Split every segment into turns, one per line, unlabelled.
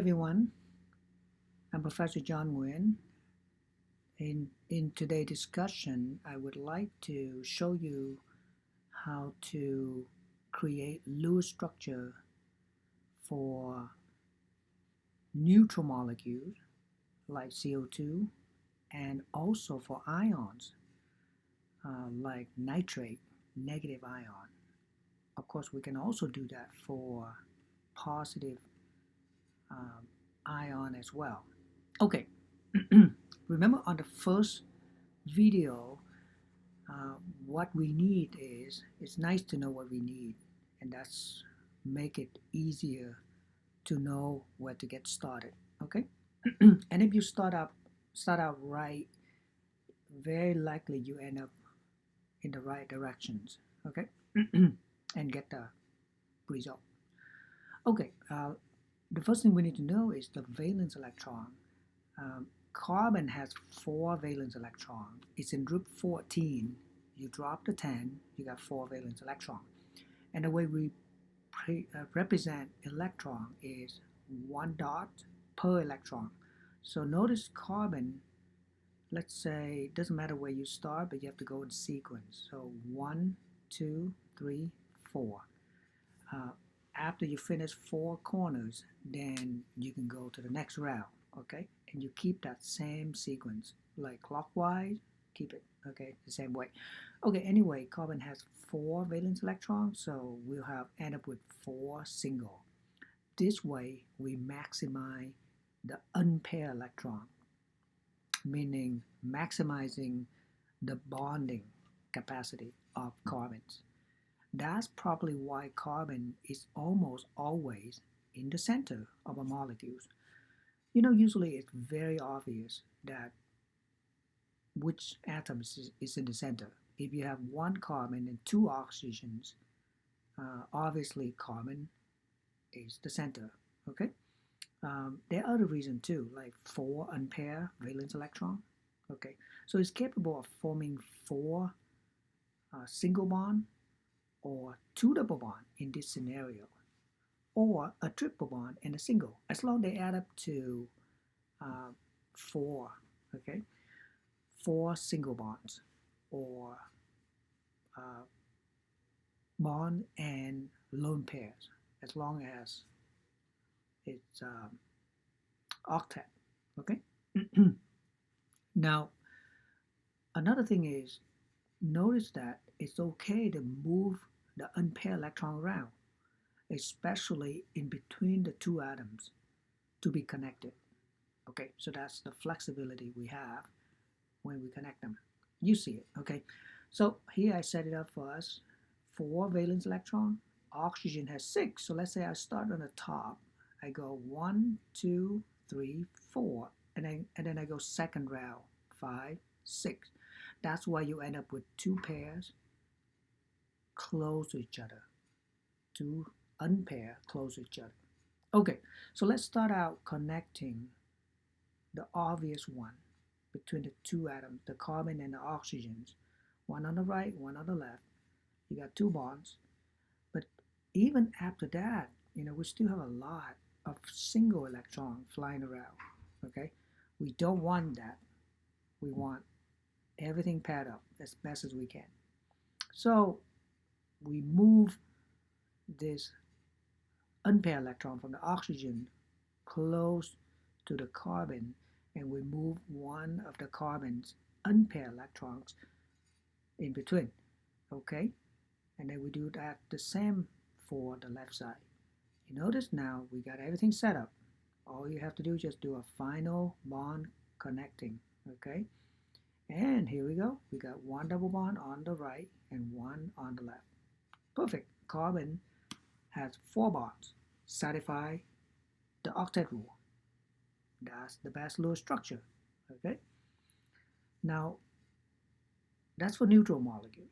Everyone, I'm Professor John Nguyen. In today's discussion, I would like to show you how to create Lewis structure for neutral molecules like CO2 and also for ions like nitrate, negative ion. Of course, we can also do that for positive um, ion as well. Okay, remember on the first video, uh, what we need is, it's nice to know what we need, and that's make it easier to know where to get started. Okay, and if you start out right, very likely you end up in the right directions. Okay, and get the result. Okay, the first thing we need to know is the valence electron. Um, Carbon has 4 valence electrons. It's in group 14. You drop the 10, you got 4 valence electrons. And the way we represent electron is 1 dot per electron. So notice carbon, let's say, it doesn't matter where you start, but you have to go in sequence. So 1, 2, 3, 4. After you finish 4 corners, then you can go to the next round, okay? And you keep that same sequence, like clockwise, keep it, okay, the same way. Okay, anyway, carbon has 4 valence electrons, so we'll have end up with 4 single. This way, we maximize the unpaired electron, meaning maximizing the bonding capacity of carbons. That's probably why carbon is almost always in the center of a molecule. Usually it's very obvious that which atom is in the center. If you have 1 carbon and 2 oxygens, obviously carbon is the center. Okay. There are other reasons too, like 4 unpaired valence electron. Okay, so it's capable of forming 4 single bond or 2 double bond in this scenario, or a triple bond and a single, as long as they add up to 4, okay, 4 single bonds, or bond and lone pairs, as long as it's octet, okay. Now, another thing is, notice that it's okay to move the unpaired electron around, especially in between the 2 atoms to be connected. Okay, so that's the flexibility we have when we connect them. You see it, okay? So here I set it up for us. 4 valence electron, oxygen has 6. So let's say I start on the top. I go 1, 2, 3, 4, and then I go second round, 5, 6. That's why you end up with 2 pairs close to each other, 2 unpaired close to each other. Okay, so let's start out connecting the obvious one between the 2 atoms, the carbon and the oxygens, one on the right, one on the left. You got 2 bonds, but even after that, we still have a lot of single electrons flying around. Okay, we don't want that. We want everything paired up as best as we can. So we move this unpaired electron from the oxygen close to the carbon, and we move one of the carbon's unpaired electrons in between. Okay, and then we do that the same for the left side. You notice now we got everything set up. All you have to do is just do a final bond connecting. Okay, and here we go. We got 1 double bond on the right and 1 on the left. Perfect. Carbon has 4 bonds. Satisfy the octet rule. That's the best Lewis structure. Okay. Now, that's for neutral molecules.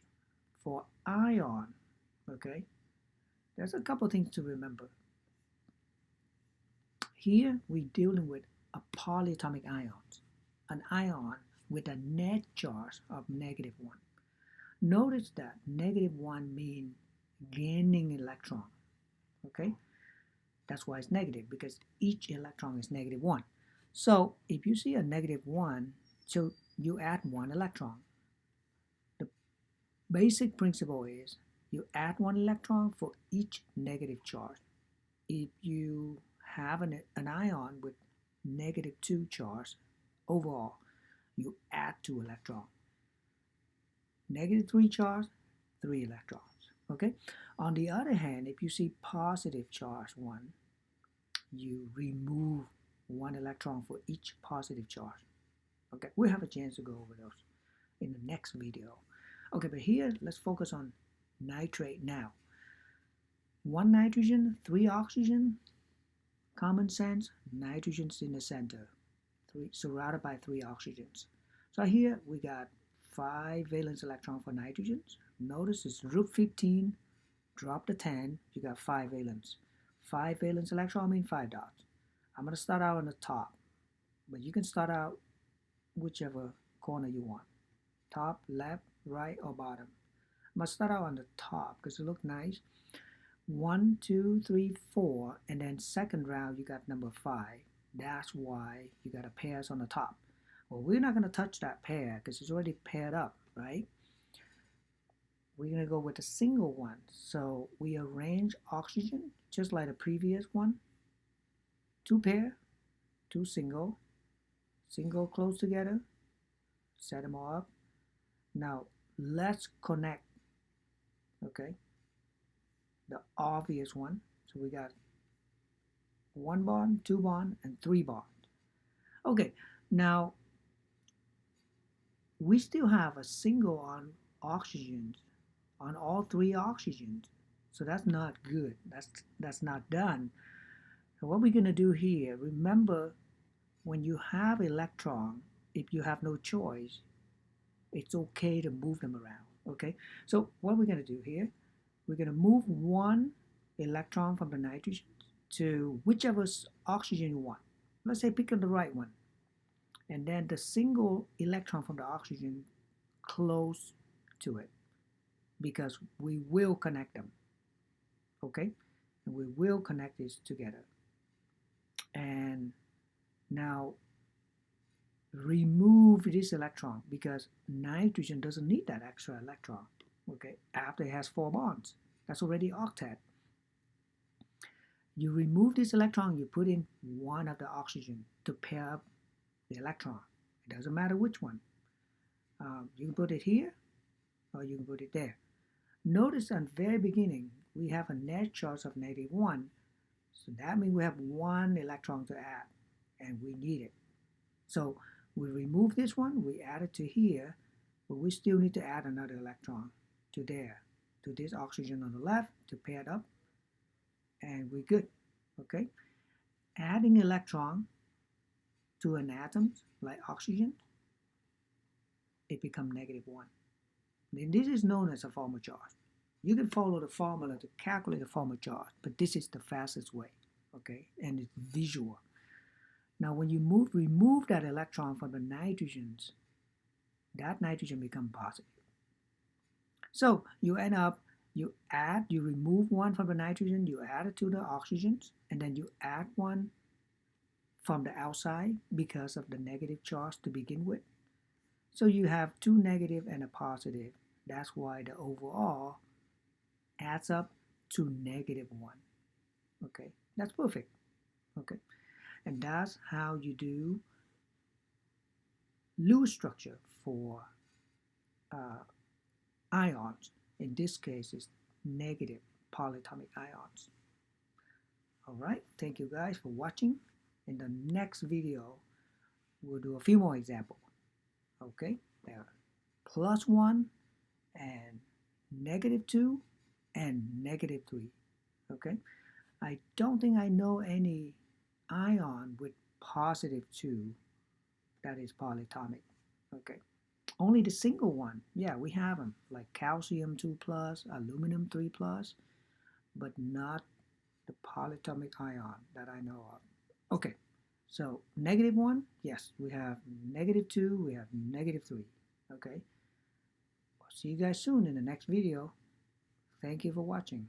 For ion, okay, there's a couple things to remember. Here we're dealing with a polyatomic ions, an ion with a net charge of -1. Notice that -1 means gaining electron. Okay, That's why it's negative, because each electron is negative 1. So if you see a negative 1, so you add 1 electron. The basic principle is you add 1 electron for each negative charge. If you have an ion with negative 2 charge overall, you add 2 electrons. Negative 3 charge, 3 electrons. Okay. On the other hand, if you see positive charge 1, you remove 1 electron for each positive charge. Okay, we'll have a chance to go over those in the next video. Okay, but here let's focus on nitrate now. 1 nitrogen, 3 oxygen. Common sense, nitrogen's in the center, surrounded by 3 oxygens. So here we got 5 valence electron for nitrogens. Notice it's root 15, drop the 10, you got 5 valence. 5 valence electron means 5 dots. I'm going to start out on the top, but you can start out whichever corner you want. Top, left, right, or bottom. I'm going to start out on the top because it looks nice. 1, 2, 3, 4, and then second round you got number 5. That's why you got a pairs on the top. Well, we're not going to touch that pair because it's already paired up, right? We're going to go with a single one. So we arrange oxygen just like the previous one. 2 pair, 2 single, single close together, set them all up. Now let's connect, okay, the obvious one. So we got 1 bond, 2 bond, and 3 bonds. Okay, now we still have a single on oxygens, on all 3 oxygens. So that's not good. That's not done. So what we're going to do here, remember when you have electron, if you have no choice, it's okay to move them around. Okay, so what we're going to do here, we're going to move 1 electron from the nitrogen to whichever oxygen you want. Let's say pick up the right one. And then the single electron from the oxygen close to it, because we will connect them. Okay? And we will connect these together. And now remove this electron because nitrogen doesn't need that extra electron. Okay? After it has 4 bonds. That's already octet. You remove this electron, you put in 1 of the oxygen to pair up the electron. It doesn't matter which one. You can put it here or you can put it there. Notice at the very beginning we have a net charge of -1, so that means we have 1 electron to add and we need it. So we remove this one, we add it to here, but we still need to add another electron to there, to this oxygen on the left to pair it up, and we're good. Okay, adding electron to an atom like oxygen, it becomes -1. Then this is known as a formal charge. You can follow the formula to calculate the formal charge, but this is the fastest way, okay? And it's visual. Now when you remove that electron from the nitrogens, that nitrogen becomes positive. So you end up, you remove 1 from the nitrogen, you add it to the oxygens, and then you add 1 from the outside because of the negative charge to begin with. So you have 2 negative and a positive. That's why the overall adds up to -1. Okay, that's perfect. Okay, and that's how you do Lewis structure for ions. In this case, it's negative polyatomic ions. All right, thank you guys for watching. In the next video, we'll do a few more examples. Okay, there are +1 and -2 and -3. Okay, I don't think I know any ion with +2 that is polyatomic. Okay, only the single one. Yeah, we have them like calcium 2+, aluminum 3+, but not the polyatomic ion that I know of. Okay, so -1, yes, we have -2, we have -3. Okay, I'll see you guys soon in the next video. Thank you for watching.